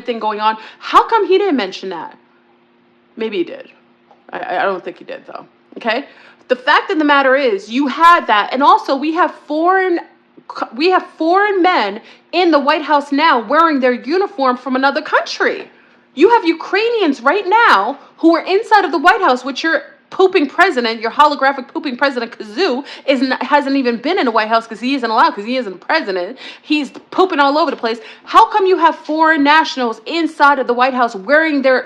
thing going on. How come he didn't mention that? Maybe he did. I don't think he did, though. Okay? The fact of the matter is, you had that, and also we have foreign men in the White House now wearing their uniform from another country. You have Ukrainians right now who are inside of the White House, which your pooping president, your holographic pooping president, Kazoo, hasn't even been in the White House because he isn't allowed, because he isn't president. He's pooping all over the place. How come you have foreign nationals inside of the White House wearing their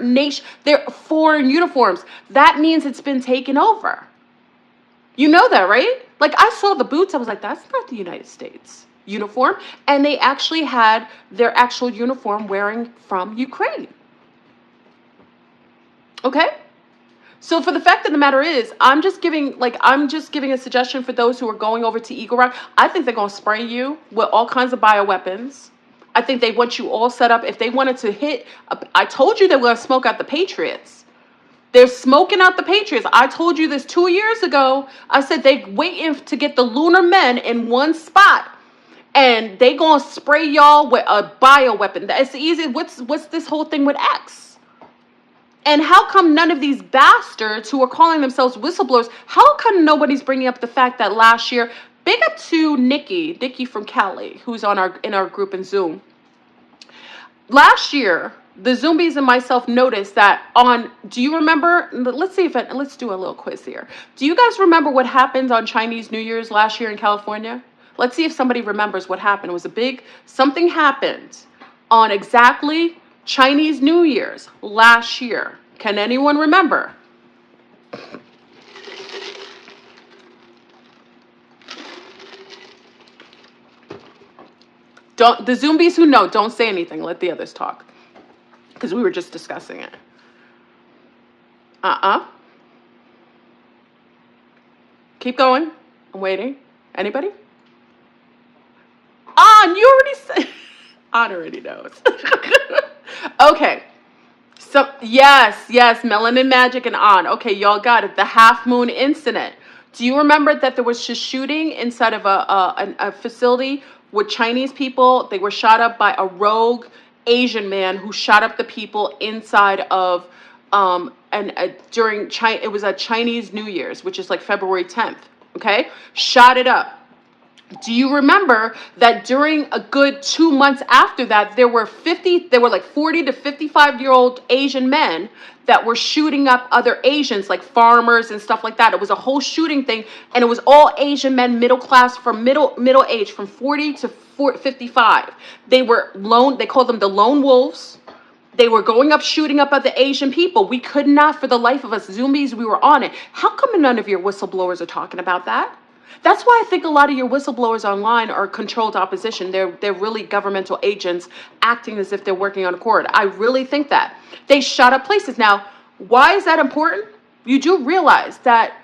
foreign uniforms? That means it's been taken over. You know that, right? Like, I saw the boots. I was like, that's not the United States uniform. And they actually had their actual uniform wearing from Ukraine. Okay? So for the fact of the matter is, I'm just giving a suggestion for those who are going over to Eagle Rock. I think they're going to spray you with all kinds of bioweapons. I think they want you all set up. If they wanted to hit, I told you they were going to smoke out the Patriots. They're smoking out the Patriots. I told you this 2 years ago. I said they waiting to get the lunar men in one spot. And they going to spray y'all with a bioweapon. That's easy. What's this whole thing with X? And how come none of these bastards who are calling themselves whistleblowers, how come nobody's bringing up the fact that last year, big up to Nikki from Cali, who's in our group in Zoom. Last year, the Zombies and myself noticed that do you remember, let's do a little quiz here. Do you guys remember what happened on Chinese New Year's last year in California? Let's see if somebody remembers what happened. It was something happened on exactly Chinese New Year's last year. Can anyone remember? The Zombies who know, don't say anything. Let the others talk. Because we were just discussing it. Keep going. I'm waiting. Anybody? You already said. On already knows. Okay. So, yes, Melanin Magic and On. Okay, y'all got it. The Half Moon Incident. Do you remember that there was a shooting inside of a facility with Chinese people? They were shot up by a rogue Asian man who shot up the people inside of it was a Chinese New Year's, which is like February 10th. Okay, shot it up. Do you remember that during a good 2 months after that, there were like 40 to 55-year-old Asian men that were shooting up other Asians, like farmers and stuff like that. It was a whole shooting thing, and it was all Asian men, middle class, from middle age, from 40 to 55. They called them the lone wolves. They were going up, shooting up other Asian people. We could not, for the life of us, Zoomies, we were on it. How come none of your whistleblowers are talking about that? That's why I think a lot of your whistleblowers online are controlled opposition. They're really governmental agents acting as if they're working on a court. I really think that. They shot up places. Now, why is that important? You do realize that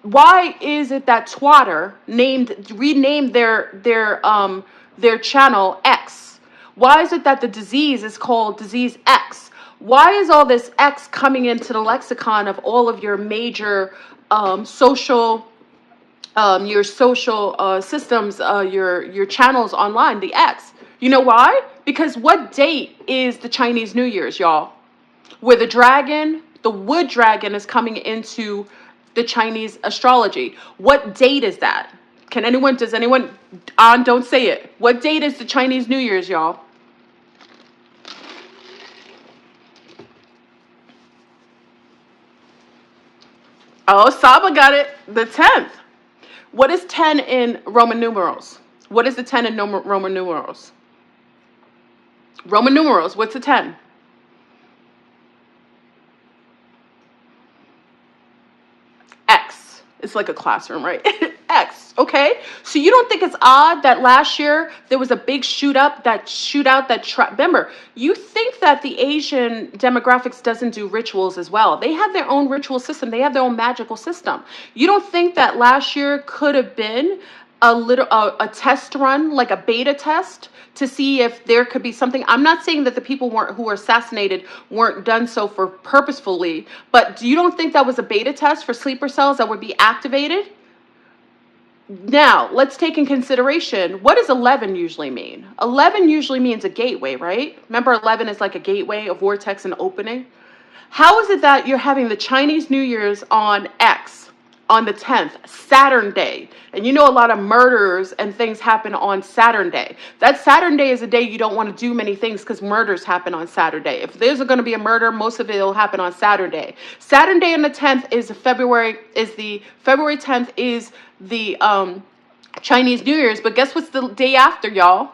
why is it that Twitter renamed their channel X? Why is it that the disease is called Disease X? Why is all this X coming into the lexicon of all of your major social systems, your channels online, the X? You know why? Because what date is the Chinese New Year's, y'all? Where the wood dragon is coming into the Chinese astrology. What date is that? Does anyone, don't say it. What date is the Chinese New Year's, y'all? Oh, Saba got it. The 10th. What is 10 in Roman numerals? What is the 10 in Roman numerals? Roman numerals, what's the 10? X. It's like a classroom, right? X, okay? So you don't think it's odd that last year there was a big remember, you think that the Asian demographics doesn't do rituals as well. They have their own ritual system. They have their own magical system. You don't think that last year could have been a test run, like a beta test, to see if there could be something? I'm not saying that the people who were assassinated weren't done so for purposefully, but you don't think that was a beta test for sleeper cells that would be activated? Now, let's take in consideration, what does 11 usually mean? 11 usually means a gateway, right? Remember, 11 is like a gateway, a vortex, an opening. How is it that you're having the Chinese New Year's on X, on the 10th, Saturn Day? And you know a lot of murders and things happen on Saturn Day. That Saturn Day is a day you don't want to do many things because murders happen on Saturday. If there's going to be a murder, most of it will happen on Saturday. Saturn Day on the 10th is February 10th is the Chinese New Year's. But guess what's the day after, y'all?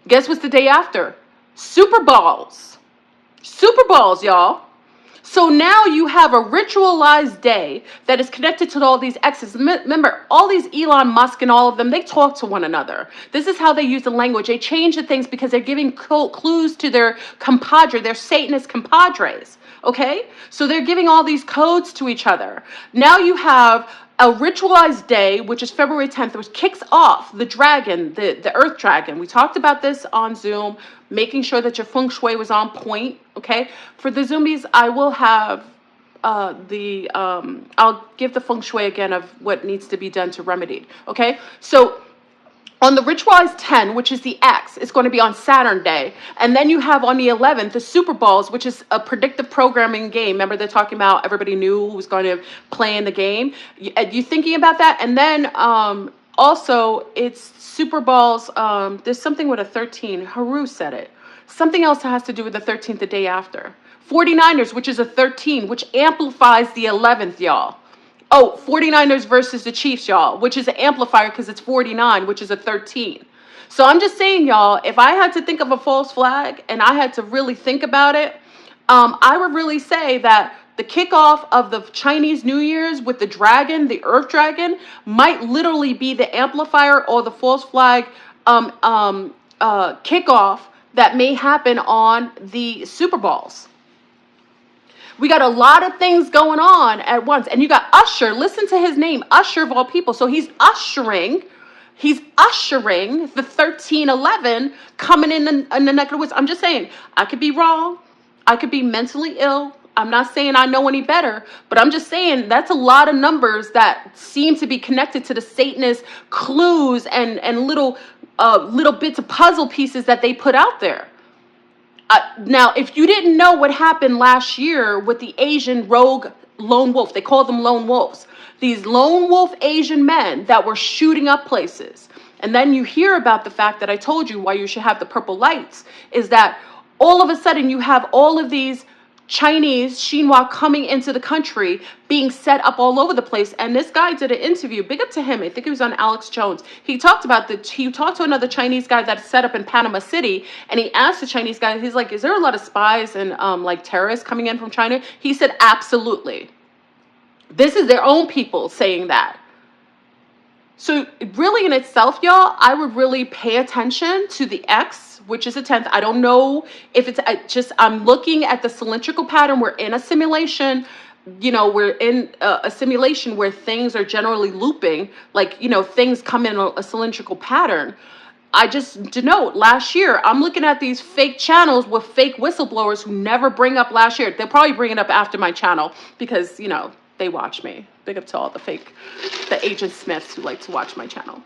Guess what's the day after? Super Bowls. Super Bowls, y'all. So now you have a ritualized day that is connected to all these X's. Remember, all these Elon Musk and all of them, they talk to one another. This is how they use the language. They change the things because they're giving clues to their compadre, their Satanist compadres. Okay? So they're giving all these codes to each other. Now you have a ritualized day, which is February 10th, which kicks off the dragon, the earth dragon. We talked about this on Zoom, making sure that your feng shui was on point, okay? For the Zoomies, I will have I'll give the feng shui again of what needs to be done to remedy, okay? So on the ritualized 10, which is the X, it's going to be on Saturn Day. And then you have on the 11th, the Super Bowls, which is a predictive programming game. Remember, they're talking about everybody knew who was going to play in the game. You thinking about that? And then also, it's Super Bowls. There's something with a 13. Haru said it. Something else that has to do with the 13th, the day after. 49ers, which is a 13, which amplifies the 11th, y'all. Oh, 49ers versus the Chiefs, y'all, which is an amplifier because it's 49, which is a 13. So I'm just saying, y'all, if I had to think of a false flag and I had to really think about it, I would really say that the kickoff of the Chinese New Year's with the dragon, the Earth Dragon, might literally be the amplifier or the false flag kickoff that may happen on the Super Bowls. We got a lot of things going on at once. And you got Usher. Listen to his name, Usher of all people. So he's ushering the 1311 coming in the neck of the woods. I'm just saying, I could be wrong. I could be mentally ill. I'm not saying I know any better, but I'm just saying that's a lot of numbers that seem to be connected to the Satanist clues and little bits of puzzle pieces that they put out there. Now, if you didn't know what happened last year with the Asian rogue lone wolf, they call them lone wolves. These lone wolf Asian men that were shooting up places. And then you hear about the fact that I told you why you should have the purple lights, is that all of a sudden you have all of these Chinese Xinhua coming into the country, being set up all over the place. And this guy did an interview, big up to him. I think it was on Alex Jones. He talked to another Chinese guy that's set up in Panama City. And he asked the Chinese guy, he's like, is there a lot of spies and like terrorists coming in from China? He said, absolutely. This is their own people saying that. So really in itself, y'all, I would really pay attention to the X, which is a 10th. I don't know if it's I'm looking at the cylindrical pattern. We're in a simulation. You know, we're in a simulation where things are generally looping, like, you know, things come in a cylindrical pattern. I just denote last year, I'm looking at these fake channels with fake whistleblowers who never bring up last year. They'll probably bring it up after my channel because, you know, they watch me. Big up to all the Agent Smiths who like to watch my channel.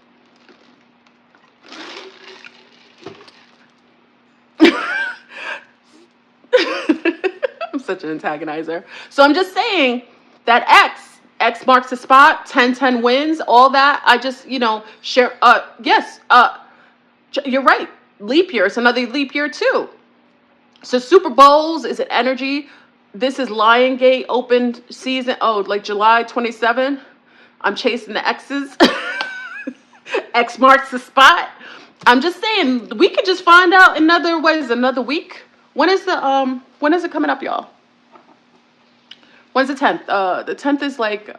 I'm such an antagonizer. So I'm just saying that X marks the spot, 10-10 wins, all that. I just, you know, share, yes, you're right. Leap year, it's another leap year too. So Super Bowls, is it energy? This is Lion Gate open season. Oh, like July 27. I'm chasing the X's. X marks the spot. I'm just saying we could just find out another week. When is it coming up, y'all? When's the 10th? The 10th is like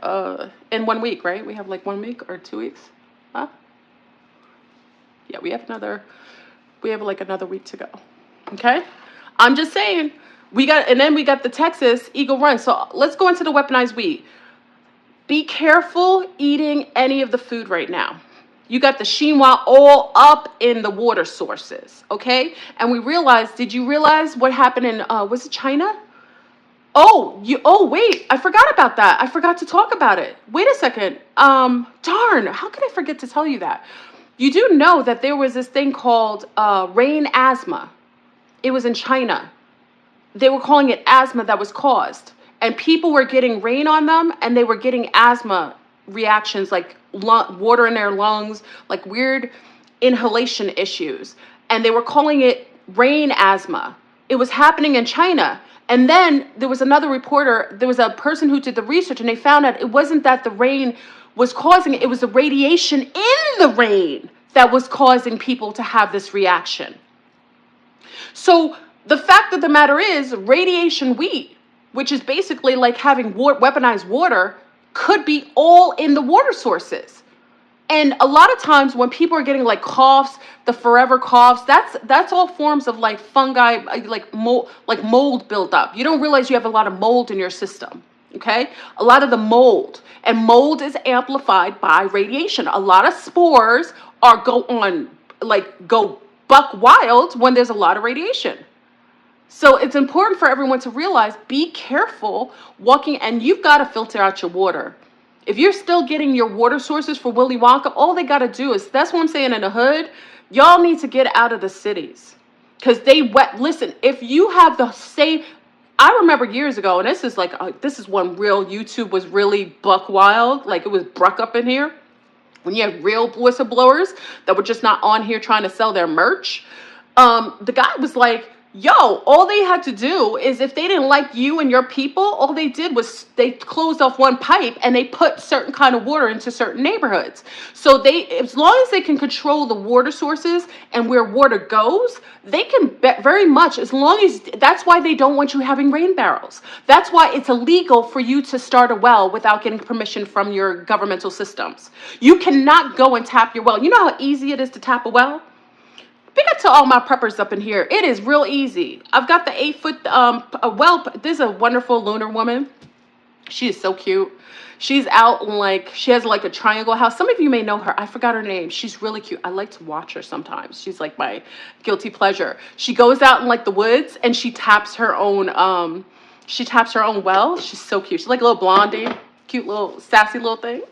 in 1 week, right? We have like 1 week or 2 weeks. Huh? Yeah, we have like another week to go. Okay? I'm just saying. And then we got the Texas Eagle Run. So let's go into the weaponized weed. Be careful eating any of the food right now. You got the Xinhua all up in the water sources, okay? And did you realize what happened in, was it China? Wait, I forgot about that. I forgot to talk about it. Wait a second. Darn, how could I forget to tell you that? You do know that there was this thing called rain asthma. It was in China. They were calling it asthma that was caused. And people were getting rain on them, and they were getting asthma reactions, like water in their lungs, like weird inhalation issues. And they were calling it rain asthma. It was happening in China. And then there was another reporter, there was a person who did the research, and they found out it wasn't that the rain was causing it, it was the radiation in the rain that was causing people to have this reaction. So the fact of the matter is, radiation wheat, which is basically like having weaponized water, could be all in the water sources. And a lot of times when people are getting like coughs, the forever coughs, that's all forms of like fungi, like mold built up. You don't realize you have a lot of mold in your system, okay? A lot of the mold. And mold is amplified by radiation. A lot of spores go buck wild when there's a lot of radiation. So it's important for everyone to realize, be careful walking, and you've got to filter out your water. If you're still getting your water sources for Willy Wonka, all they got to do is, that's what I'm saying in the hood, y'all need to get out of the cities. Because listen, if you have the same, I remember years ago, and this is when real YouTube was really buck wild, like it was bruck up in here, when you had real whistleblowers that were just not on here trying to sell their merch. The guy was like, yo, all they had to do is, if they didn't like you and your people, all they did was they closed off one pipe and they put certain kind of water into certain neighborhoods. So as long as they can control the water sources and where water goes, they can very much, as long as, that's why they don't want you having rain barrels. That's why it's illegal for you to start a well without getting permission from your governmental systems. You cannot go and tap your well. You know how easy it is to tap a well? Big up to all my preppers up in here. It is real easy. I've got the 8-foot well. There's a wonderful lunar woman. She is so cute. She's out in she has like a triangle house. Some of you may know her. I forgot her name. She's really cute. I like to watch her sometimes. She's like my guilty pleasure. She goes out in like the woods and she taps her own well. She's so cute. She's like a little blondie, cute little sassy little thing.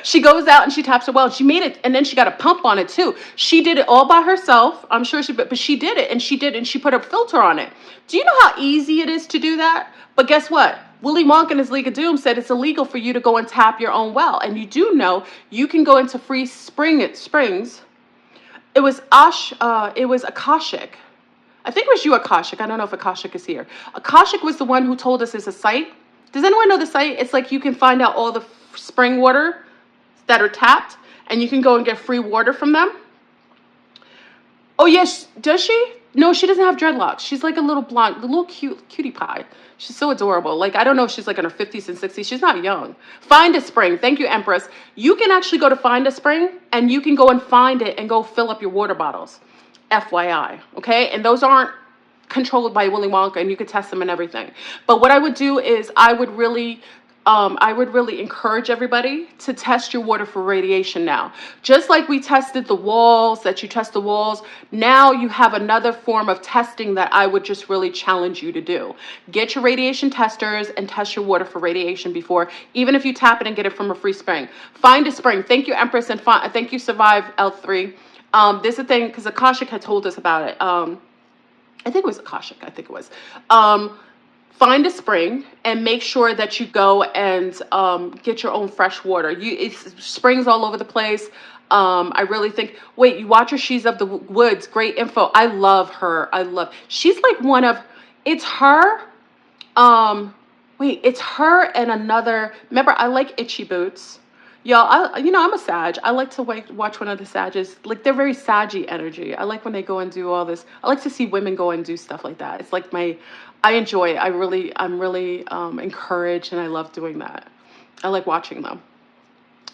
She goes out and she taps her well. She made it, and then she got a pump on it too. She did it all by herself. I'm sure but she did it, and she put a filter on it. Do you know how easy it is to do that? But guess what? Willy Wonka in his League of Doom said it's illegal for you to go and tap your own well. And you do know you can go into free springs. It was Akashic. I think it was you, Akashic. I don't know if Akashic is here. Akashic was the one who told us it's a site. Does anyone know the site? It's like you can find out all the spring water that are tapped, and you can go and get free water from them. Oh yes, does she? No, she doesn't have dreadlocks. She's like a little blonde, a little cutie pie. She's so adorable. Like, I don't know if she's like in her 50s and 60s. She's not young. Find a Spring. Thank you, Empress. You can actually go to Find a Spring, and you can go and find it and go fill up your water bottles. FYI, okay? And those aren't controlled by Willy Wonka, and you could test them and everything. But what I would do is I would really encourage everybody to test your water for radiation now. Just like we tested the walls, that you test the walls, now you have another form of testing that I would just really challenge you to do. Get your radiation testers and test your water for radiation before, even if you tap it and get it from a free spring. Find a spring. Thank you, Empress, and thank you, Survive L3. This is a thing, because Akashic had told us about it. I think it was Akashic. I think it was. Find a spring and make sure that you go and get your own fresh water. It's springs all over the place. I really think, wait, you watch her, She's of the Woods. Great info. I love her. She's like one of, it's her. It's her and another, remember, I like Itchy Boots. Y'all, I'm a Sag. I like to watch one of the Sages. Like, they're very Saggy energy. I like when they go and do all this. I like to see women go and do stuff like that. It's like I enjoy it. I'm really encouraged, and I love doing that. I like watching them.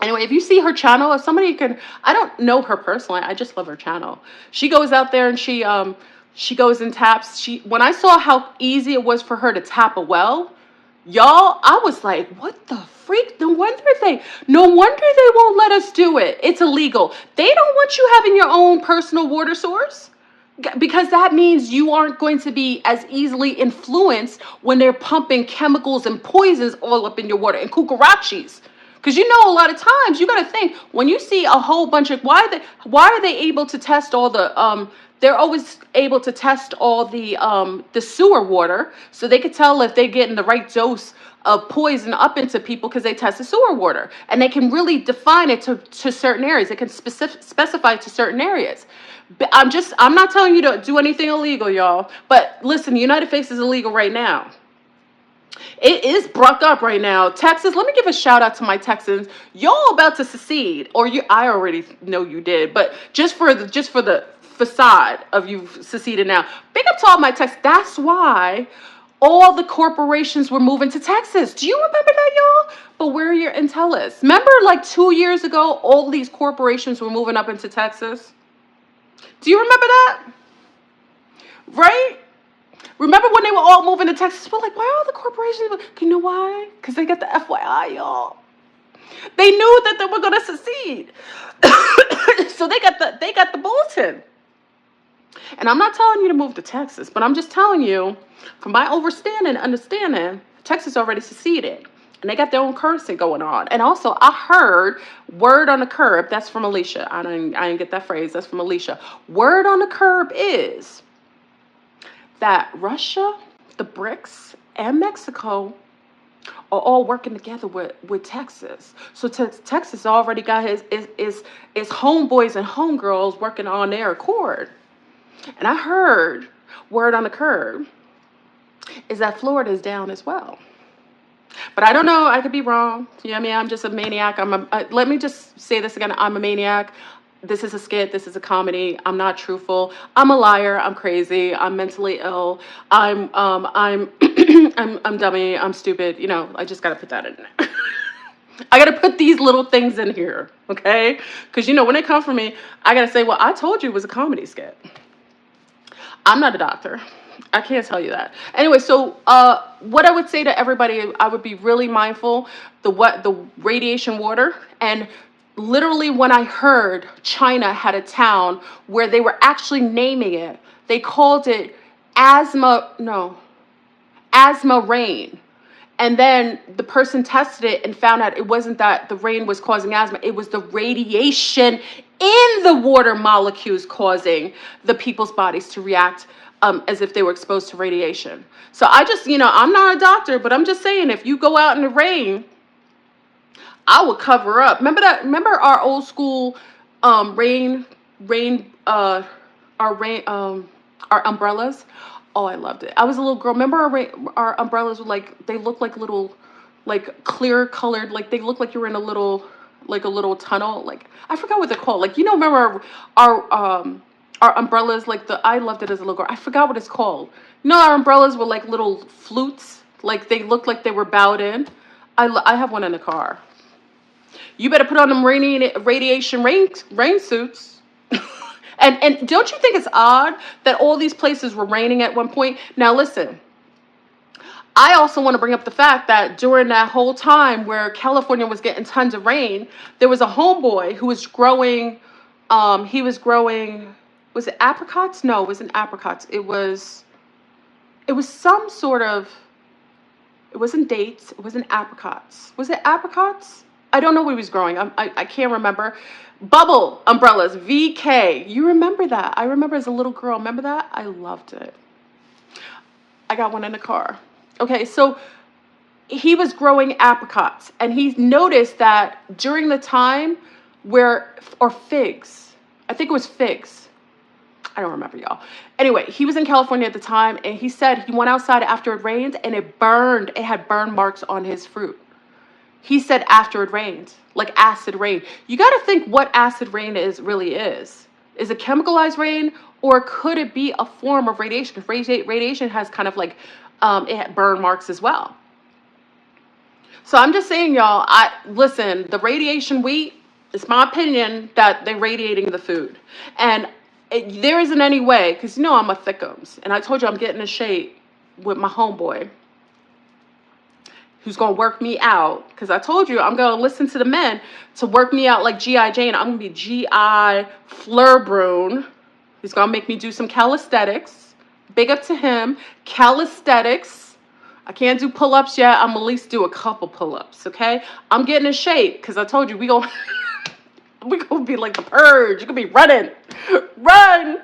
Anyway, if you see her channel, if somebody can, I don't know her personally. I just love her channel. She goes out there and she goes and taps. When I saw how easy it was for her to tap a well, y'all, I was like, what the freak? No wonder they won't let us do it. It's illegal. They don't want you having your own personal water source. Because that means you aren't going to be as easily influenced when they're pumping chemicals and poisons all up in your water and cucarachas. Because you know, a lot of times you got to think when you see a whole bunch of why are they able to test all the they're always able to test all the sewer water so they could tell if they're getting the right dose of poison up into people because they test the sewer water and they can really define it to certain areas. They can specify it to certain areas. But I'm not telling you to do anything illegal, y'all. But listen, United Face is illegal right now. It is broke up right now. Texas, let me give a shout out to my Texans. Y'all about to secede, or I already know you did, but just for the facade of you seceded now. Big up to all my Texans. That's why all the corporations were moving to Texas. Do you remember that, y'all? But where are your Intellis? Remember, like 2 years ago, all these corporations were moving up into Texas. Do you remember that? Right? Remember when they were all moving to Texas? We're like, why are all the corporations? You know why? Because they got the FYI, y'all. They knew that they were going to succeed. So they got the bulletin. And I'm not telling you to move to Texas, but I'm just telling you, from my understanding, Texas already seceded. And they got their own currency going on. And also, I heard word on the curb. That's from Alicia. I didn't get that phrase. That's from Alicia. Word on the curb is that Russia, the BRICS, and Mexico are all working together with Texas. So Texas already got his homeboys and homegirls working on their accord. And I heard word on the curb is that Florida is down as well. But I don't know. I could be wrong. You know what I mean? I'm just a maniac. Let me just say this again. I'm a maniac. This is a skit. This is a comedy. I'm not truthful. I'm a liar. I'm crazy. I'm mentally ill. I'm dummy. I'm stupid. You know, I just got to put that in there. I got to put these little things in here. Okay? Because, you know, when they come for me, I got to say, well, I told you it was a comedy skit. I'm not a doctor. I can't tell you that. Anyway, so what I would say to everybody, I would be really mindful the radiation water. And literally when I heard China had a town where they were actually naming it, they called it asthma rain. And then the person tested it and found out it wasn't that the rain was causing asthma. It was the radiation in the water molecules causing the people's bodies to react as if they were exposed to radiation. So I just, you know, I'm not a doctor, but I'm just saying, if you go out in the rain, I would cover up. Remember our old school our umbrellas? Oh, I loved it. I was a little girl. Remember our umbrellas were they looked like little, clear colored, they looked like you were in a little tunnel. I forgot what they're called. Remember our umbrellas, I loved it as a little girl. I forgot what it's called. Our umbrellas were like little flutes. They looked like they were bowed in. I have one in the car. You better put on them radiation rain suits. And don't you think it's odd that all these places were raining at one point? Now listen, I also want to bring up the fact that during that whole time where California was getting tons of rain, there was a homeboy who was growing, was it apricots? No, it wasn't apricots. It was some sort of, it wasn't dates. It wasn't apricots. Was it apricots? I don't know what he was growing. I can't remember. Bubble umbrellas, VK. You remember that? I remember as a little girl. Remember that? I loved it. I got one in the car. Okay, so he was growing apricots, and he noticed that during the time or figs. I think it was figs. I don't remember, y'all. Anyway, he was in California at the time, and he said he went outside after it rained, and it burned. It had burn marks on his fruit. He said after it rained, like acid rain. You got to think what acid rain really is. Is it chemicalized rain, or could it be a form of radiation? Because radiation has kind of it had burn marks as well. So I'm just saying, y'all, listen, the radiation wheat, it's my opinion that they're radiating the food. And there isn't any way, because I'm a thickums. And I told you I'm getting in shape with my homeboy, who's going to work me out, because I told you I'm going to listen to the men to work me out like G.I. Jane. I'm going to be G.I. Fleur Brun. He's going to make me do some calisthenics. Big up to him. Calisthenics. I can't do pull-ups yet. I'm at least do a couple pull-ups, okay? I'm getting in shape because I told you we gonna be like the purge. You're gonna be running. Run,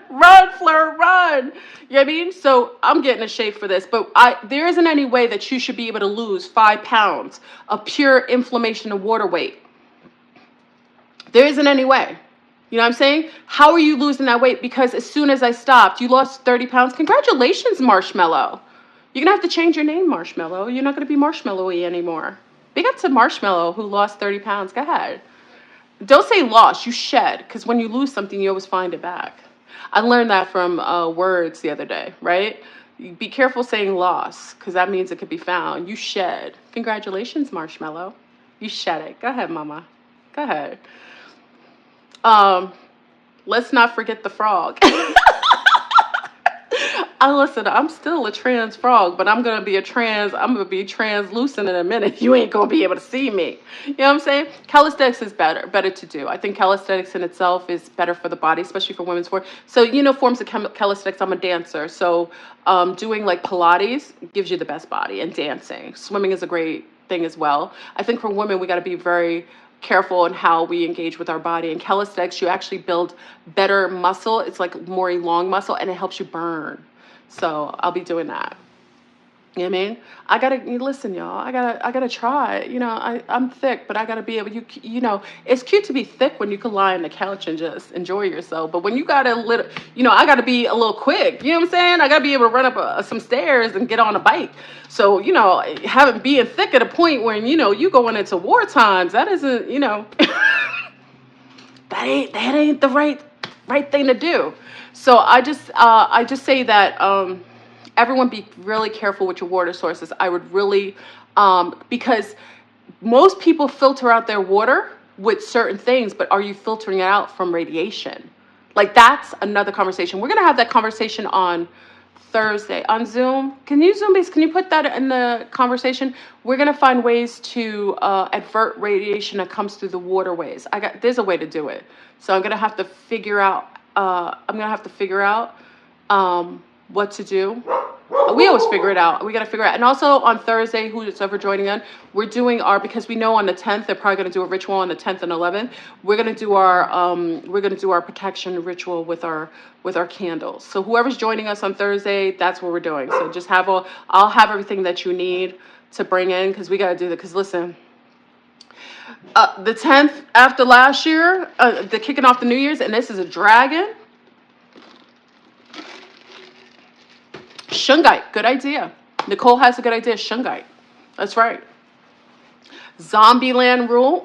Fleur, run. You know what I mean? So I'm getting in shape for this. But there isn't any way that you should be able to lose 5 pounds of pure inflammation and water weight. There isn't any way. You know what I'm saying? How are you losing that weight? Because as soon as I stopped, you lost 30 pounds. Congratulations, Marshmallow. You're going to have to change your name, Marshmallow. You're not going to be Marshmallowy anymore. Big up to Marshmallow, who lost 30 pounds. Go ahead. Don't say lost. You shed. Because when you lose something, you always find it back. I learned that from words the other day, right? Be careful saying lost, because that means it could be found. You shed. Congratulations, Marshmallow. You shed it. Go ahead, Mama. Go ahead. Let's not forget the frog. Listen, I'm still a trans frog, but I'm gonna be translucent in a minute. You ain't gonna be able to see me. You know what I'm saying? Calisthenics is better to do. I think calisthenics in itself is better for the body, especially for women's sport. So, forms of calisthenics, I'm a dancer. So, doing like Pilates gives you the best body, and dancing. Swimming is a great thing as well. I think for women, we gotta be very careful in how we engage with our body. In calisthenics, you actually build better muscle. It's like more long muscle, and it helps you burn. So I'll be doing that. You know what I mean? I gotta listen, y'all. I gotta try. I'm thick, but I gotta be able. It's cute to be thick when you can lie on the couch and just enjoy yourself. But when you got a little, I gotta be a little quick. You know what I'm saying? I gotta be able to run up some stairs and get on a bike. So being thick at a point when you going into war times, that isn't that ain't the right thing to do. So I just say that everyone be really careful with your water sources. I would really, because most people filter out their water with certain things, but are you filtering it out from radiation? Like, that's another conversation. We're going to have that conversation on Thursday on Zoom. Can you put that in the conversation? We're going to find ways to avert radiation that comes through the waterways. There's a way to do it. So I'm going to have to figure out what to do. We always figure it out. We got to figure it out. And also on Thursday, who's ever joining in, we're doing because we know on the 10th, they're probably going to do a ritual on the 10th and 11th. We're going to do our protection ritual with our candles. So whoever's joining us on Thursday, that's what we're doing. So just I'll have everything that you need to bring in, because we got to do that. Because listen, the 10th after last year, the kicking off the New Year's, and this is a dragon. Shungite, good idea. Nicole has a good idea. Shungite, that's right. Zombieland rule.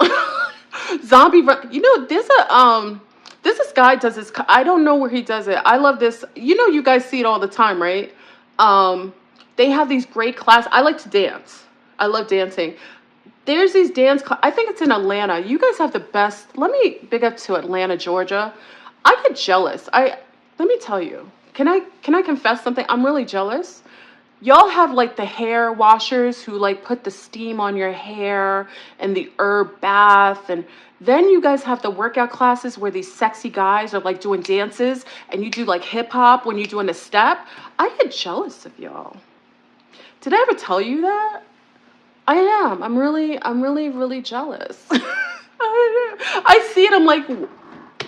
There's this guy does this. I don't know where he does it. I love this. You guys see it all the time, right? They have these great classes. I like to dance. I love dancing. There's these dance. I think it's in Atlanta. You guys have the best. Let me big up to Atlanta, Georgia. I get jealous. Let me tell you. Can I confess something? I'm really jealous. Y'all have like the hair washers who like put the steam on your hair and the herb bath, and then you guys have the workout classes where these sexy guys are like doing dances, and you do like hip hop when you're doing a step. I get jealous of y'all. Did I ever tell you that? I am. I'm really jealous. I see it. I'm like,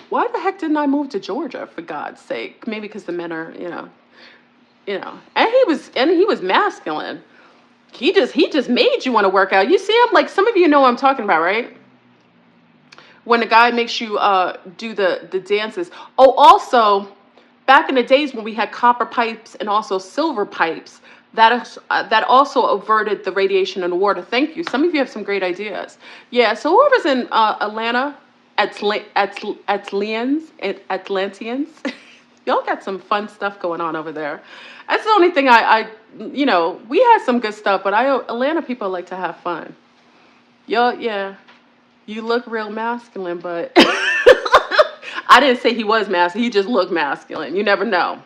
why the heck didn't I move to Georgia, for God's sake? Maybe because the men are, and he was masculine. He just made you want to work out. You see him? Like, some of you know what I'm talking about, right? When a guy makes you do the dances. Oh, also, back in the days when we had copper pipes and also silver pipes, that also averted the radiation in the water. Thank you. Some of you have some great ideas. Yeah, so whoever's in Atlanta, Atlanteans, y'all got some fun stuff going on over there. That's the only thing we had some good stuff, but Atlanta people like to have fun. Yeah, you look real masculine, but I didn't say he was masculine. He just looked masculine. You never know.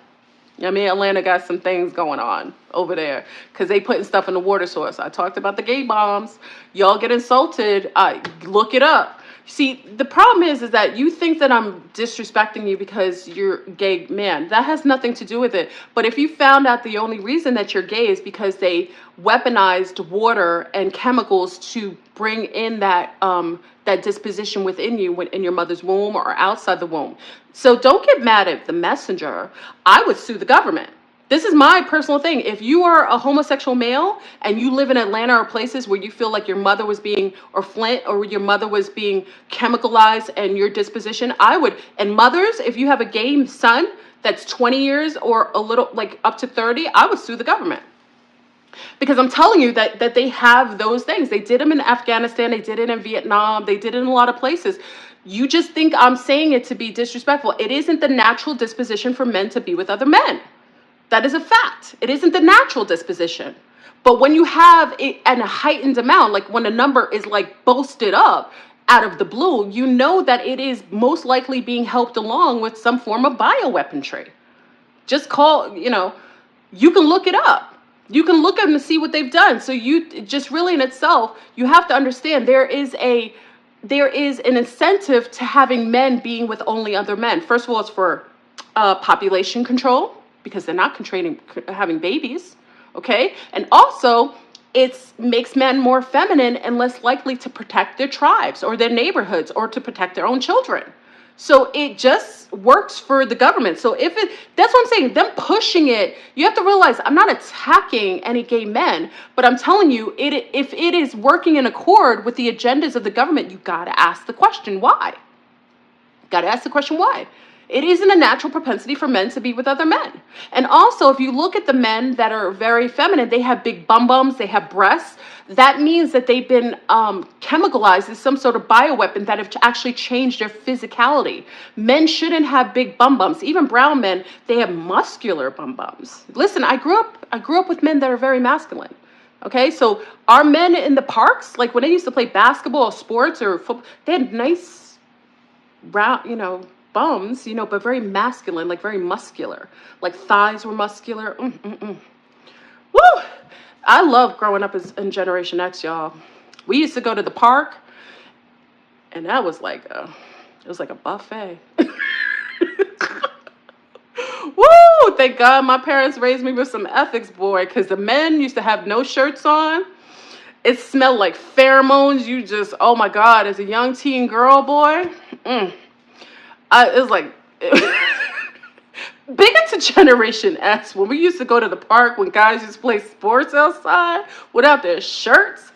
I mean, Atlanta got some things going on over there because they putting stuff in the water source. I talked about the gay bombs. Y'all get insulted. Look it up. See, the problem is that you think that I'm disrespecting you because you're a gay man. That has nothing to do with it. But if you found out the only reason that you're gay is because they weaponized water and chemicals to bring in that disposition within you when in your mother's womb or outside the womb. So don't get mad at the messenger. I would sue the government. This is my personal thing. If you are a homosexual male and you live in Atlanta or places where you feel like your mother was being, or Flint, or your mother was being chemicalized and your disposition, I would, and mothers, if you have a gay son that's 20 years or a little, like up to 30, I would sue the government. Because I'm telling you that they have those things. They did them in Afghanistan. They did it in Vietnam. They did it in a lot of places. You just think I'm saying it to be disrespectful. It isn't the natural disposition for men to be with other men. That is a fact. It isn't the natural disposition. But when you have it at a heightened amount, like when a number is like boasted up out of the blue, you know that it is most likely being helped along with some form of bioweaponry. Just call, you can look it up. You can look at them and see what they've done. So you just really in itself, you have to understand there is an incentive to having men being with only other men. First of all, it's for population control, because they're not having babies, okay? And also, it makes men more feminine and less likely to protect their tribes or their neighborhoods or to protect their own children. So it just works for the government. So that's what I'm saying, them pushing it, you have to realize I'm not attacking any gay men, but I'm telling you, if it is working in accord with the agendas of the government, you gotta ask the question, why? Gotta ask the question, why? It isn't a natural propensity for men to be with other men. And also, if you look at the men that are very feminine, they have big bum bums, they have breasts. That means that they've been chemicalized as some sort of bioweapon that have actually changed their physicality. Men shouldn't have big bum bums. Even brown men, they have muscular bum bums. Listen, I grew up with men that are very masculine. Okay, so our men in the parks, like when they used to play basketball or sports or football, they had nice, round, bums, but very masculine, like very muscular. Like thighs were muscular. Woo! I love growing up in Generation X, y'all. We used to go to the park, and that was like a buffet. Woo! Thank God my parents raised me with some ethics, boy, because the men used to have no shirts on. It smelled like pheromones. You just, oh my God, as a young teen girl, boy. It was like, big into Generation X, when we used to go to the park, when guys used to play sports outside without their shirts.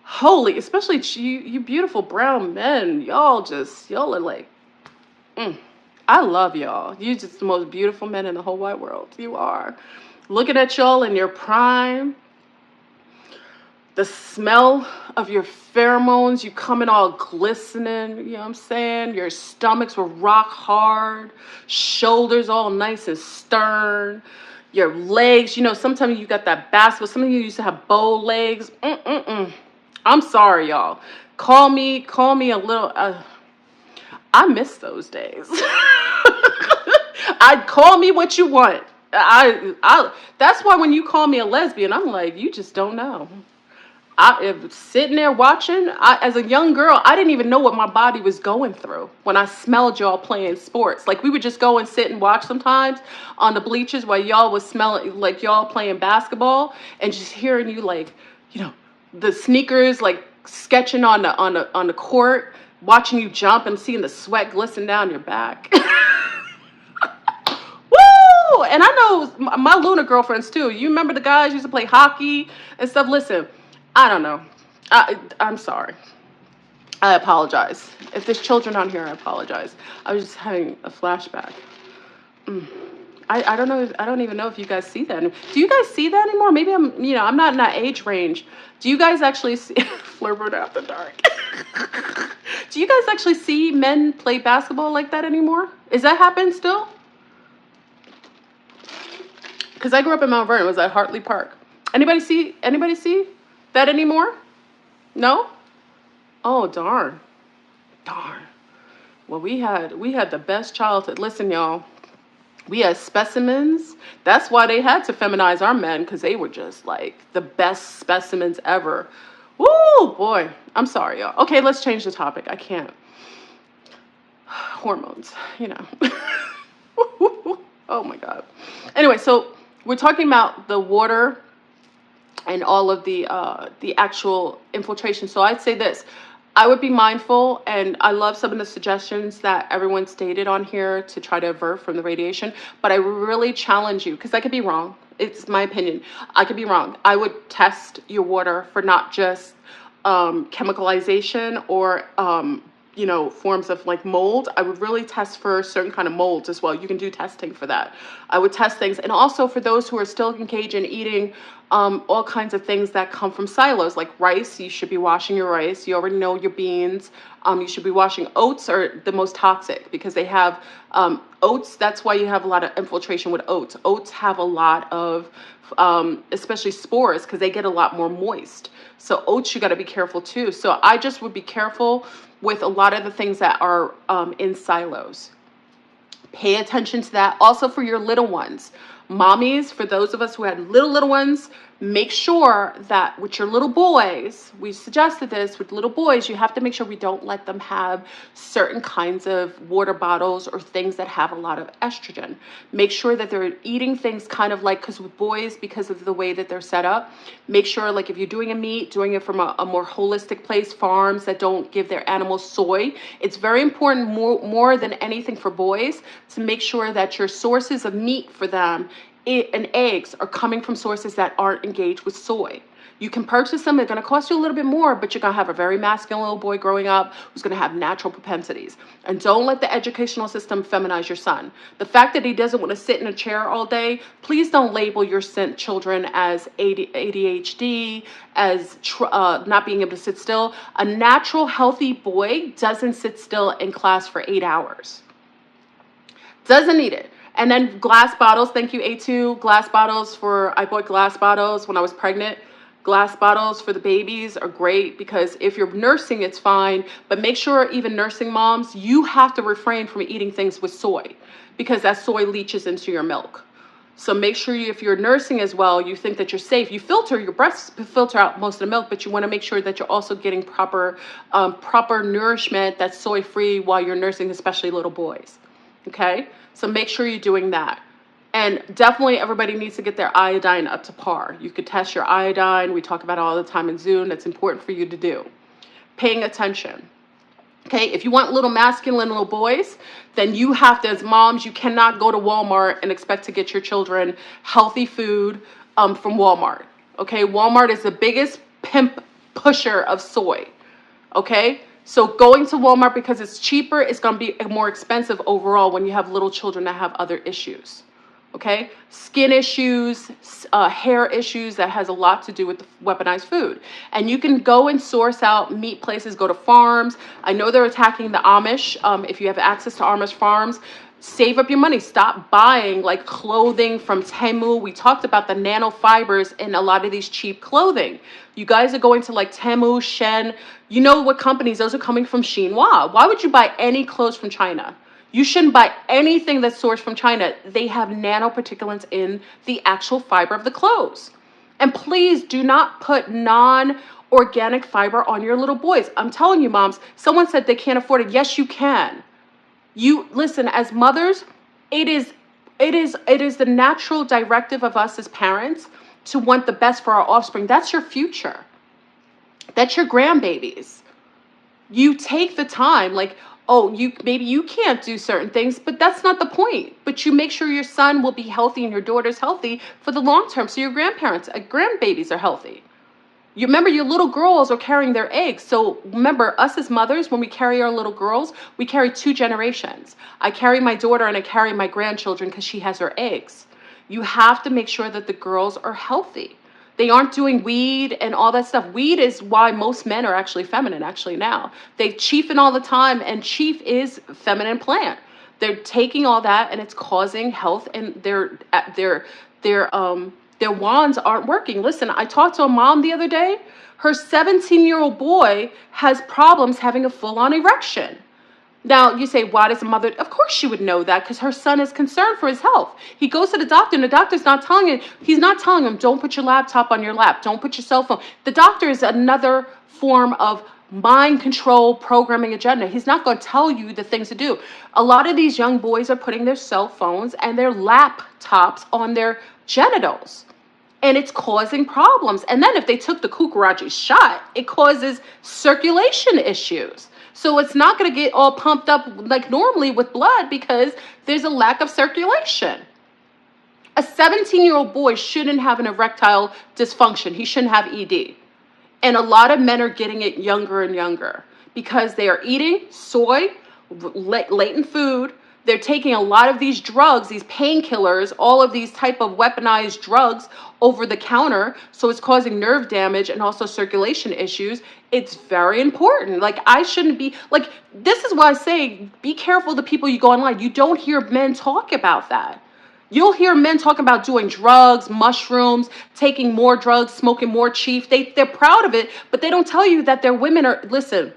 Holy, especially you beautiful brown men. Y'all are like, I love y'all. You're just the most beautiful men in the whole wide world. You are. Looking at y'all in your prime. The smell of your pheromones, you coming all glistening, you know what I'm saying? Your stomachs were rock hard, shoulders all nice and stern, your legs, sometimes you got that basketball, some of you used to have bow legs. I'm sorry, y'all. Call me a little, I miss those days. I'd call me what you want. That's why when you call me a lesbian, I'm like, you just don't know. I sitting there watching, as a young girl, I didn't even know what my body was going through when I smelled y'all playing sports. Like we would just go and sit and watch sometimes on the bleachers while y'all was smelling like y'all playing basketball, and just hearing you like, the sneakers like sketching on the court, watching you jump and seeing the sweat glisten down your back. Woo! And I know my Luna girlfriends too. You remember the guys used to play hockey and stuff? Listen. I don't know. I'm sorry. I apologize. If there's children on here, I apologize. I was just having a flashback. I don't know. I don't even know if you guys see that. Do you guys see that anymore? Maybe I'm not in that age range. Do you guys actually see Fleur Brun after dark? Do you guys actually see men play basketball like that anymore? Is that happening still? Because I grew up in Mount Vernon. It was at Hartley Park. Anybody see that anymore? No? Oh, darn. Well, we had the best childhood. Listen, y'all. We had specimens. That's why they had to feminize our men, because they were just like the best specimens ever. Woo, boy. I'm sorry, y'all. Okay, let's change the topic. I can't. Hormones, you know. Oh my God. Anyway, so we're talking about the water and all of the actual infiltration. So I'd say this. I would be mindful, and I love some of the suggestions that everyone stated on here to try to avert from the radiation, but I really challenge you, because I could be wrong. It's my opinion. I could be wrong. I would test your water for not just chemicalization or you know, forms of like mold. I would really test for certain kind of molds as well. You can do testing for that. I would test things. And also for those who are still engaged in eating all kinds of things that come from silos, like rice, you should be washing your rice. You already know your beans. You should be washing. Oats are the most toxic because they have oats. That's why you have a lot of infiltration with oats. Oats have a lot of especially spores, because they get a lot more moist. So oats, you got to be careful too. So I just would be careful with a lot of the things that are in silos. Pay attention to that. Also for your little ones. Mommies, for those of us who had little ones, make sure that with your little boys, we suggested this with little boys, you have to make sure we don't let them have certain kinds of water bottles or things that have a lot of estrogen. Make sure that they're eating things kind of like, because with boys, because of the way that they're set up, make sure like if you're doing a meat, doing it from a more holistic place, farms that don't give their animals soy. It's very important more than anything for boys to make sure that your sources of meat for them and eggs are coming from sources that aren't engaged with soy. You can purchase them. They're going to cost you a little bit more, but you're going to have a very masculine little boy growing up who's going to have natural propensities. And don't let the educational system feminize your son. The fact that he doesn't want to sit in a chair all day, please don't label your children as ADHD, as not being able to sit still. A natural, healthy boy doesn't sit still in class for 8 hours. Doesn't need it. And then glass bottles. Thank you, A2. Glass bottles I bought glass bottles when I was pregnant. Glass bottles for the babies are great because if you're nursing, it's fine. But make sure even nursing moms, you have to refrain from eating things with soy because that soy leaches into your milk. So make sure if you're nursing as well, you think that you're safe. You filter, your breasts filter out most of the milk, but you want to make sure that you're also getting proper nourishment that's soy-free while you're nursing, especially little boys. Okay? So make sure you're doing that. And definitely everybody needs to get their iodine up to par. You could test your iodine. We talk about it all the time in Zoom. That's important for you to do. Paying attention. Okay, if you want little masculine little boys, then you have to, as moms, you cannot go to Walmart and expect to get your children healthy food from Walmart. Okay, Walmart is the biggest pimp pusher of soy. Okay, so going to Walmart because it's cheaper is going to be more expensive overall when you have little children that have other issues. Okay, skin issues, hair issues, that has a lot to do with the weaponized food. And you can go and source out meat places, go to farms. I know they're attacking the Amish. If you have access to Amish farms, save up your money. Stop buying like clothing from Temu. We talked about the nanofibers in a lot of these cheap clothing. You guys are going to like Temu, Shen. You know what companies, those are coming from Xinhua. Why would you buy any clothes from China? You shouldn't buy anything that's sourced from China. They have nanoparticulates in the actual fiber of the clothes. And please do not put non-organic fiber on your little boys. I'm telling you, moms, someone said they can't afford it. Yes, you can. You listen, as mothers, it is the natural directive of us as parents to want the best for our offspring. That's your future. That's your grandbabies. You take the time, like, oh, maybe you can't do certain things, but that's not the point. But you make sure your son will be healthy and your daughter's healthy for the long term, so your grandbabies are healthy. You remember your little girls are carrying their eggs. So remember, us as mothers, when we carry our little girls, we carry 2 generations. I carry my daughter and I carry my grandchildren because she has her eggs. You have to make sure that the girls are healthy. They aren't doing weed and all that stuff. Weed is why most men are actually feminine, actually now. They chiefing all the time, and chief is a feminine plant. They're taking all that, and it's causing health, and their wands aren't working. Listen, I talked to a mom the other day. Her 17-year-old boy has problems having a full-on erection. Now, you say, why does a mother? Of course she would know that, because her son is concerned for his health. He goes to the doctor, and the doctor's not telling him, he's not telling him, don't put your laptop on your lap, don't put your cell phone. The doctor is another form of mind control programming agenda. He's not going to tell you the things to do. A lot of these young boys are putting their cell phones and their laptops on their genitals, and it's causing problems. And then if they took the Kukarachi shot, it causes circulation issues. So it's not going to get all pumped up like normally with blood because there's a lack of circulation. A 17-year-old boy shouldn't have an erectile dysfunction. He shouldn't have ED. And a lot of men are getting it younger and younger because they are eating soy, latent food. They're taking a lot of these drugs, these painkillers, all of these type of weaponized drugs over the counter. So it's causing nerve damage and also circulation issues. It's very important. Like, I shouldn't be, like, this is why I say, be careful the people you go online. You don't hear men talk about that. You'll hear men talk about doing drugs, mushrooms, taking more drugs, smoking more chief. They're proud of it, but they don't tell you that their women are, listen,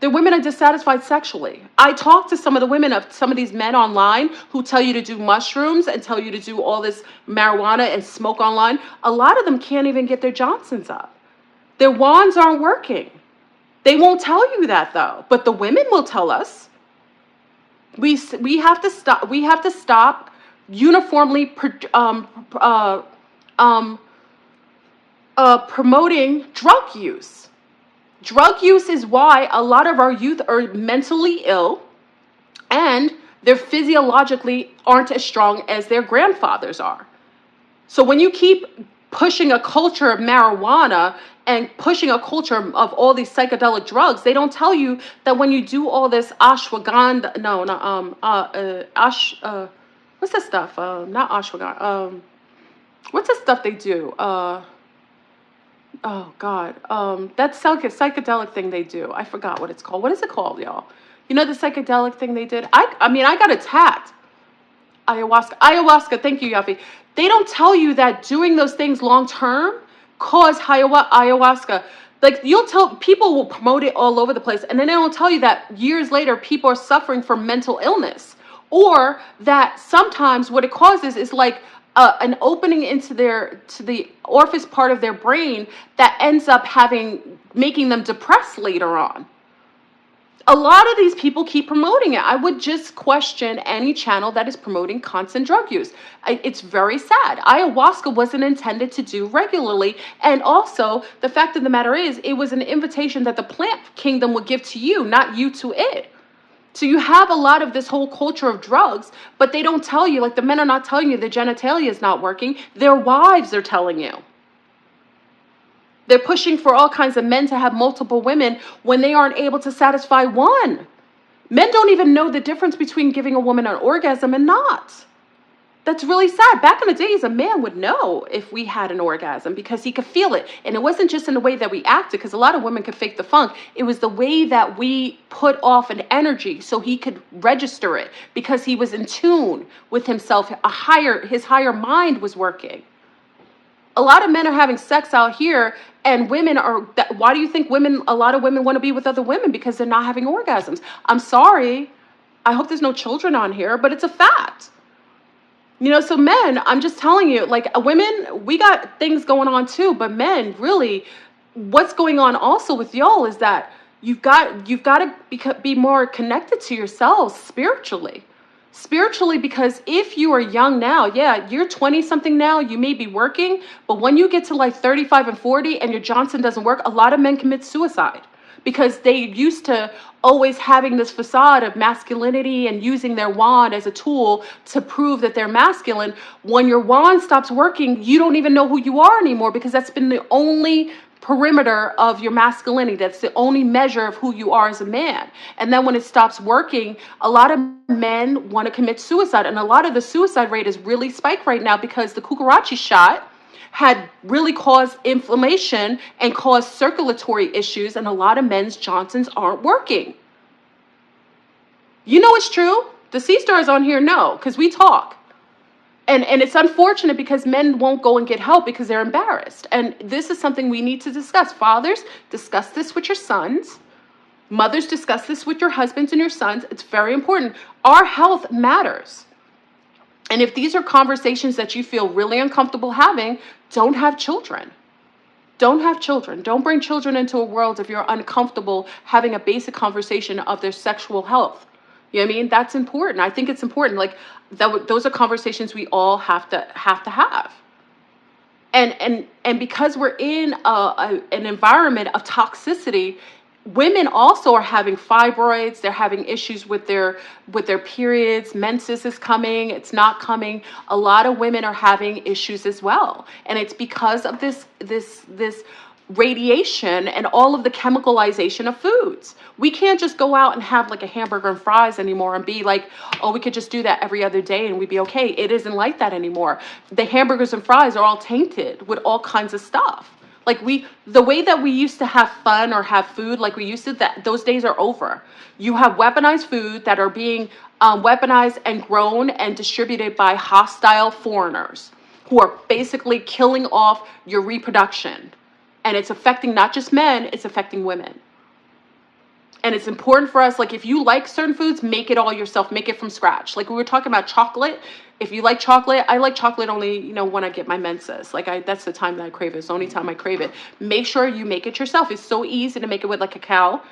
their women are dissatisfied sexually. I talk to some of the women of some of these men online who tell you to do mushrooms and tell you to do all this marijuana and smoke online. A lot of them can't even get their Johnsons up. Their wands aren't working. They won't tell you that though, but the women will tell us. We have to stop. We have to stop uniformly promoting drug use. Drug use is why a lot of our youth are mentally ill and they're physiologically aren't as strong as their grandfathers are. So when you keep pushing a culture of marijuana and pushing a culture of all these psychedelic drugs, they don't tell you that when you do all this ashwagandha, what's that stuff? Not ashwagandha. What's the stuff they do? Oh God, that psychedelic thing they do. I forgot what it's called. What is it called, y'all? You know the psychedelic thing they did? I mean, I got attacked. Ayahuasca. Thank you, Yafi. They don't tell you that doing those things long term cause ayahuasca. Like, you'll tell people will promote it all over the place, and then they don't tell you that years later people are suffering from mental illness, or that sometimes what it causes is like an opening into the orifice part of their brain that ends up making them depressed later on. A lot of these people keep promoting it. I would just question any channel that is promoting constant drug use. It's very sad. Ayahuasca wasn't intended to do regularly. And also, the fact of the matter is, it was an invitation that the plant kingdom would give to you, not you to it. So you have a lot of this whole culture of drugs, but they don't tell you, like the men are not telling you their genitalia is not working. Their wives are telling you. They're pushing for all kinds of men to have multiple women when they aren't able to satisfy one. Men don't even know the difference between giving a woman an orgasm and not. That's really sad. Back in the days, a man would know if we had an orgasm because he could feel it. And it wasn't just in the way that we acted, because a lot of women could fake the funk. It was the way that we put off an energy so he could register it, because he was in tune with himself. His higher mind was working. A lot of men are having sex out here, and women are, why do you think a lot of women want to be with other women? Because they're not having orgasms. I'm sorry. I hope there's no children on here, but it's a fact. You know, so men, I'm just telling you, like, women, we got things going on too, but men, really, what's going on also with y'all is that you've got to be more connected to yourselves spiritually. Spiritually, because if you are young now, yeah, you're 20-something now, you may be working, but when you get to like 35 and 40 and your Johnson doesn't work, a lot of men commit suicide because they used to always having this facade of masculinity and using their wand as a tool to prove that they're masculine. When your wand stops working, you don't even know who you are anymore, because that's been the only perimeter of your masculinity. That's the only measure of who you are as a man. And then when it stops working, a lot of men want to commit suicide. And a lot of the suicide rate is really spiked right now because the Kukarachi shot had really caused inflammation and caused circulatory issues, and a lot of men's Johnsons aren't working. You know it's true. The C-stars on here know, because we talk. And it's unfortunate because men won't go and get help because they're embarrassed. And this is something we need to discuss. Fathers, discuss this with your sons. Mothers, discuss this with your husbands and your sons. It's very important. Our health matters. And if these are conversations that you feel really uncomfortable having, don't have children. Don't have children. Don't bring children into a world if you're uncomfortable having a basic conversation of their sexual health. You know what I mean? That's important. I think it's important. Like those are conversations we all have to have. And because we're in an environment of toxicity, women also are having fibroids. They're having issues with their periods. Menses is coming. It's not coming. A lot of women are having issues as well, and it's because of this radiation and all of the chemicalization of foods. We can't just go out and have like a hamburger and fries anymore and be like, oh, we could just do that every other day and we'd be okay. It isn't like that anymore. The hamburgers and fries are all tainted with all kinds of stuff. Like the way that we used to have fun or have food, like we used to, those days are over. You have weaponized food that are being weaponized and grown and distributed by hostile foreigners who are basically killing off your reproduction. And it's affecting not just men, it's affecting women. And it's important for us, like if you like certain foods, make it all yourself, make it from scratch. Like we were talking about chocolate. If you like chocolate, I like chocolate only, when I get my menses. Like that's the time that I crave it. It's the only time I crave it. Make sure you make it yourself. It's so easy to make it with like cacao,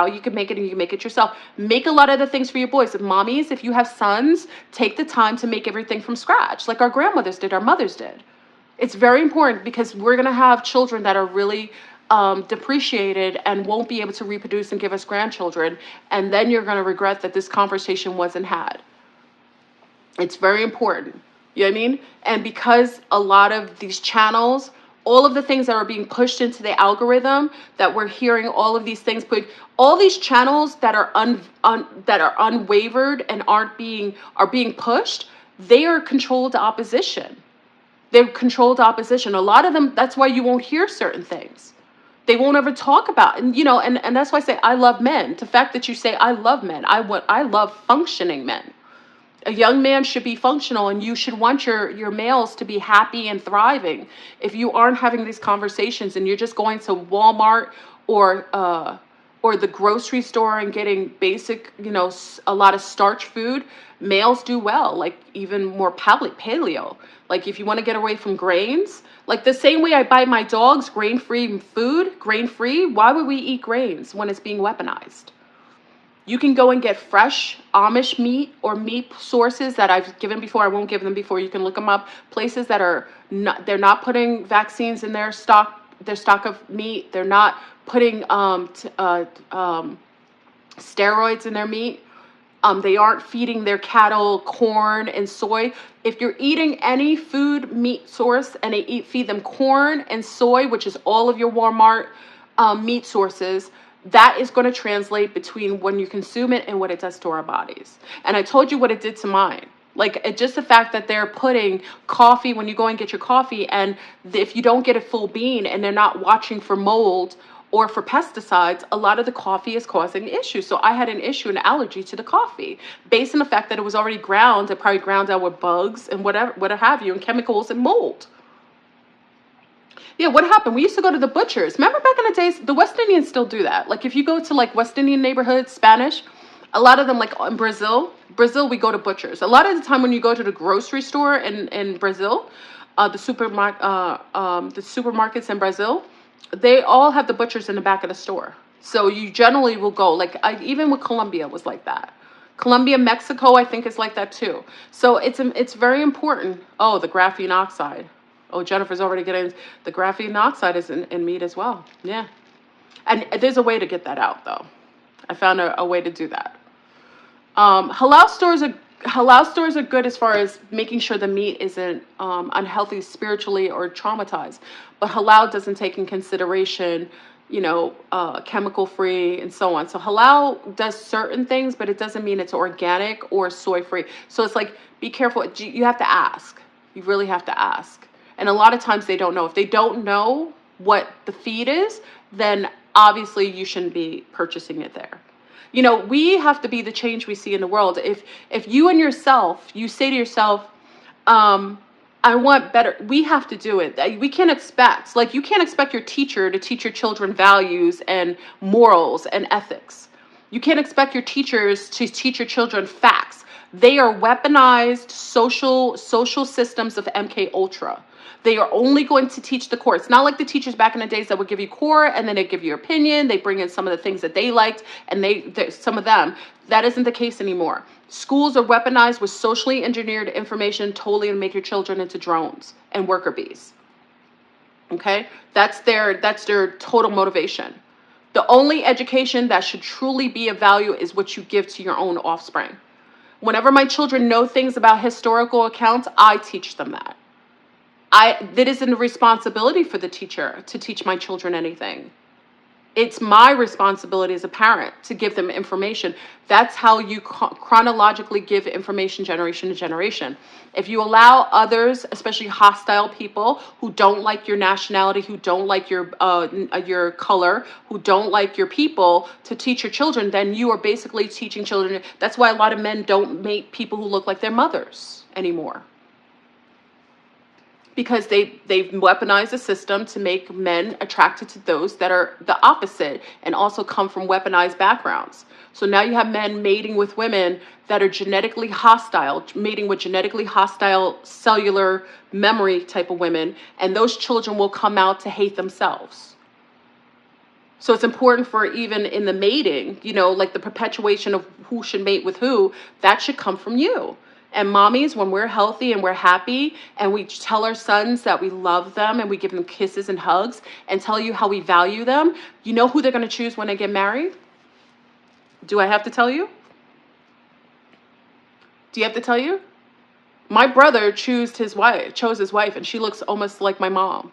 you can make it and you can make it yourself. Make a lot of the things for your boys. If mommies, if you have sons, take the time to make everything from scratch. Like our grandmothers did, our mothers did. It's very important because we're going to have children that are really depreciated and won't be able to reproduce and give us grandchildren. And then you're going to regret that this conversation wasn't had. It's very important. You know what I mean? And because a lot of these channels, all of the things that are being pushed into the algorithm, that we're hearing all of these things, all these channels that are unwavered and are being pushed, they are controlled opposition. They're controlled opposition. A lot of them, that's why you won't hear certain things. They won't ever talk about, and that's why I say I love men. The fact that you say I love men, I love functioning men. A young man should be functional, and you should want your males to be happy and thriving. If you aren't having these conversations and you're just going to Walmart or the grocery store and getting basic, a lot of starch food, males do well, like even more paleo. Like if you want to get away from grains, like the same way I buy my dogs grain-free food, grain-free, why would we eat grains when it's being weaponized? You can go and get fresh Amish meat or meat sources that I've given before. I won't give them before. You can look them up. Places that are not, they're not putting vaccines in their stock of meat. They're not putting steroids in their meat. They aren't feeding their cattle corn and soy. If you're eating any food meat source and they feed them corn and soy, which is all of your Walmart meat sources, that is going to translate between when you consume it and what it does to our bodies. And I told you what it did to mine. Like just the fact that they're putting coffee when you go and get your coffee, and if you don't get a full bean and they're not watching for mold or for pesticides, a lot of the coffee is causing issues. So I had an issue, an allergy to the coffee based on the fact that it was already ground. It probably ground out with bugs and whatever have you, and chemicals and mold. Yeah, what happened? We used to go to the butchers. Remember back in the days, the West Indians still do that. Like if you go to like West Indian neighborhoods, Spanish, a lot of them, like in Brazil, we go to butchers. A lot of the time when you go to the grocery store in Brazil, the supermarkets in Brazil, they all have the butchers in the back of the store. So you generally will go, like even with Colombia was like that. Colombia, Mexico, I think is like that too. So it's very important. Oh, the graphene oxide. Oh, Jennifer's already getting, the graphene oxide is in meat as well. Yeah. And there's a way to get that out though. I found a way to do that. Halal stores are good as far as making sure the meat isn't unhealthy spiritually or traumatized. But halal doesn't take in consideration, chemical free and so on. So halal does certain things, but it doesn't mean it's organic or soy free. So it's like, be careful. You have to ask. You really have to ask. And a lot of times they don't know. If they don't know what the feed is, then obviously you shouldn't be purchasing it there. We have to be the change we see in the world. If you and yourself, you say to yourself, I want better. We have to do it. We can't expect, like, you can't expect your teacher to teach your children values and morals and ethics. You can't expect your teachers to teach your children facts. They are weaponized social systems of MK Ultra. They are only going to teach the core. It's not like the teachers back in the days that would give you core and then they give you your opinion. They bring in some of the things that they liked, and some of them. That isn't the case anymore. Schools are weaponized with socially engineered information totally to make your children into drones and worker bees. Okay? That's their total motivation. The only education that should truly be of value is what you give to your own offspring. Whenever my children know things about historical accounts, I teach them that. That isn't a responsibility for the teacher to teach my children anything. It's my responsibility as a parent to give them information. That's how you chronologically give information generation to generation. If you allow others, especially hostile people who don't like your nationality, who don't like your color, who don't like your people, to teach your children, then you are basically teaching children. That's why a lot of men don't mate people who look like their mothers anymore. Because they've weaponized the system to make men attracted to those that are the opposite and also come from weaponized backgrounds. So now you have men mating with women that are genetically hostile, mating with genetically hostile cellular memory type of women, and those children will come out to hate themselves. So it's important for, even in the mating, like the perpetuation of who should mate with who, that should come from you. And mommies, when we're healthy and we're happy and we tell our sons that we love them and we give them kisses and hugs and tell you how we value them, you know who they're going to choose when they get married? Do I have to tell you? Do you have to tell you? My brother chose his wife, and she looks almost like my mom.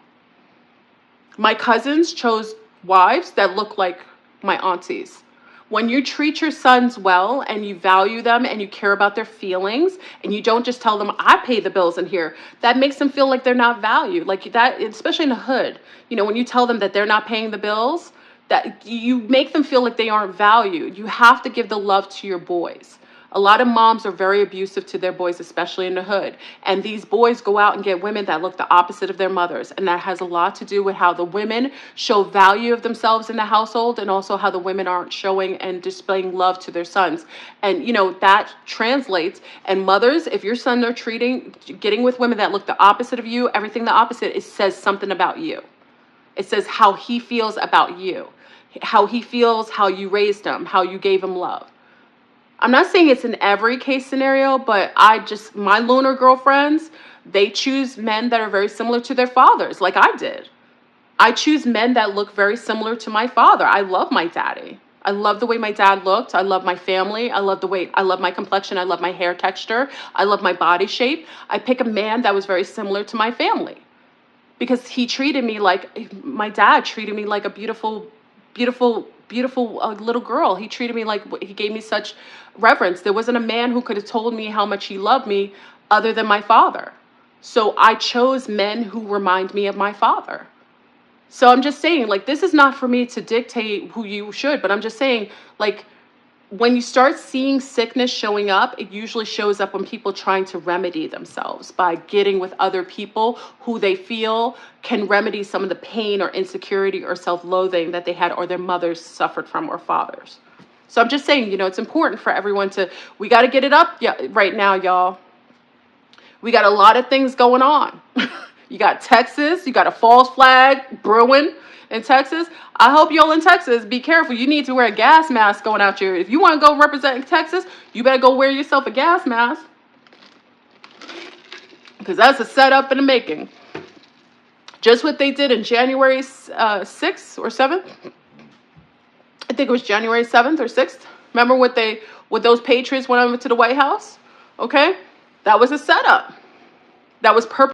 My cousins chose wives that look like my aunties. When you treat your sons well and you value them and you care about their feelings and you don't just tell them, I pay the bills in here, that makes them feel like they're not valued. Like that, especially in the hood, when you tell them that they're not paying the bills, that you make them feel like they aren't valued. You have to give the love to your boys. A lot of moms are very abusive to their boys, especially in the hood. And these boys go out and get women that look the opposite of their mothers. And that has a lot to do with how the women show value of themselves in the household, and also how the women aren't showing and displaying love to their sons. And, that translates. And mothers, if your sons are getting with women that look the opposite of you, everything the opposite, it says something about you. It says how he feels about you, how he feels, how you raised him, how you gave him love. I'm not saying it's in every case scenario, but my loner girlfriends, they choose men that are very similar to their fathers, like I did. I choose men that look very similar to my father. I love my daddy. I love the way my dad looked. I love my family. I love my complexion. I love my hair texture. I love my body shape. I pick a man that was very similar to my family because he treated me like, my dad treated me like a beautiful little girl. He treated me like, he gave me such reverence. There wasn't a man who could have told me how much he loved me other than my father. So I chose men who remind me of my father. So I'm just saying, like, this is not for me to dictate who you should, but I'm just saying, like, when you start seeing sickness showing up, it usually shows up when people trying to remedy themselves by getting with other people who they feel can remedy some of the pain or insecurity or self-loathing that they had or their mothers suffered from, or fathers. So I'm just saying, it's important for everyone we got to get it up right now, y'all. We got a lot of things going on. You got Texas, you got a false flag brewing in Texas. I hope y'all in Texas be careful. You need to wear a gas mask going out here. If you want to go represent Texas, you better go wear yourself a gas mask, because that's a setup in the making. Just what they did in January 6th or 7th. I think it was January 7th or 6th. Remember what those patriots went over to the White House? Okay, that was a setup. That was purposeful.